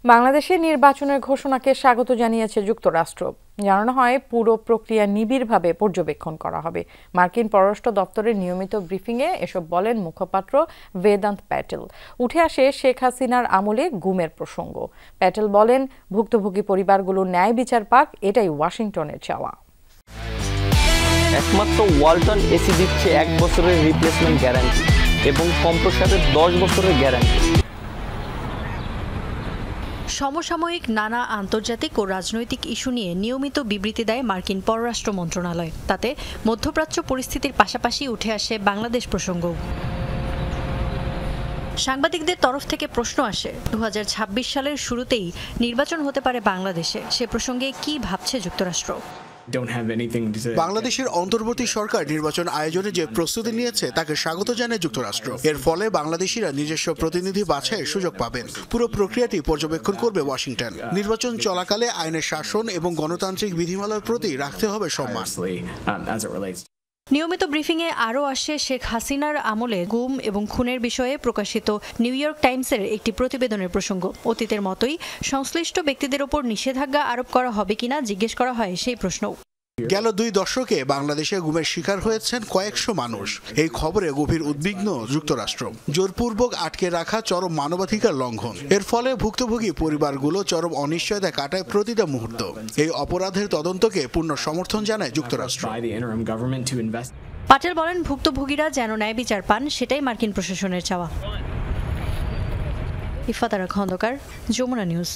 বাংলাদেশে নির্বাচনের ঘোষণাকে স্বাগত জানিয়েছে যুক্তরাষ্ট্র। জানানো হয় পুরো প্রক্রিয়া নিবিড়ভাবে পর্যবেক্ষণ করা হবে। মার্কিন পররাষ্ট্র দপ্তরের নিয়মিত ব্রিফিংয়ে এসব বলেন মুখপাত্র বেদান্ত প্যাটেল। উঠে আসে শেখ হাসিনার আমলে গুমের প্রসঙ্গ। প্যাটেল বলেন, ভুক্তভোগী পরিবারগুলো ন্যায় বিচার পাক, এটাই ওয়াশিংটনের চাওয়া। একমাত্র ওয়ালটন এসি দিচ্ছে 1 বছরের রিপ্লেসমেন্ট গ্যারান্টি এবং কম্প্রেসরের 10 বছরের গ্যারান্টি। সমসাময়িক নানা আন্তর্জাতিক ও রাজনৈতিক ইস্যু নিয়ে নিয়মিত বিবৃতি দেয় মার্কিন পররাষ্ট্র মন্ত্রণালয়। তাতে মধ্যপ্রাচ্য পরিস্থিতির পাশাপাশি উঠে আসে বাংলাদেশ প্রসঙ্গ। সাংবাদিকদের তরফ থেকে প্রশ্ন আসে, 2026 সালের শুরুতেই নির্বাচন হতে পারে বাংলাদেশে। সে প্রসঙ্গে কি ভাবছে যুক্তরাষ্ট্র? বাংলাদেশের অন্তর্বর্তী সরকার নির্বাচন আয়োজনে যে প্রস্তুতি নিয়েছে তাকে স্বাগত জানায় যুক্তরাষ্ট্র। এর ফলে বাংলাদেশিরা নিজস্ব প্রতিনিধি বাছাইয়ের সুযোগ পাবেন। পুরো প্রক্রিয়াটি পর্যবেক্ষণ করবে ওয়াশিংটন। নির্বাচন চলাকালে আইনের শাসন এবং গণতান্ত্রিক বিধিমালার প্রতি রাখতে হবে সম্মান। নিয়মিত ব্রিফিংয়ে আরও আসে শেখ হাসিনার আমলে গুম এবং খুনের বিষয়ে প্রকাশিত নিউ ইয়র্ক টাইমসের একটি প্রতিবেদনের প্রসঙ্গ। অতীতের মতোই সংশ্লিষ্ট ব্যক্তিদের ওপর নিষেধাজ্ঞা আরোপ করা হবে কিনা জিজ্ঞেস করা হয় সেই প্রশ্নও। গেল 2 দশকে বাংলাদেশে গুমের শিকার হয়েছেন কয়েকশো মানুষ। এই খবরে গভীর উদ্বিগ্ন যুক্তরাষ্ট্র। জোরপূর্বক আটকে রাখা চরম মানবাধিকার লঙ্ঘন। এর ফলে ভুক্তভোগী পরিবারগুলো চরম অনিশ্চয়তা কাটায় প্রতিটা মুহূর্ত। এই অপরাধের তদন্তকে পূর্ণ সমর্থন জানায় যুক্তরাষ্ট্র। পাটেল বলেন, ভুক্তভোগীরা যেন ন্যায় বিচার পান, সেটাই মার্কিন প্রশাসনের চাওয়া। ইফাত আরা খন্দকার, যমুনা নিউজ।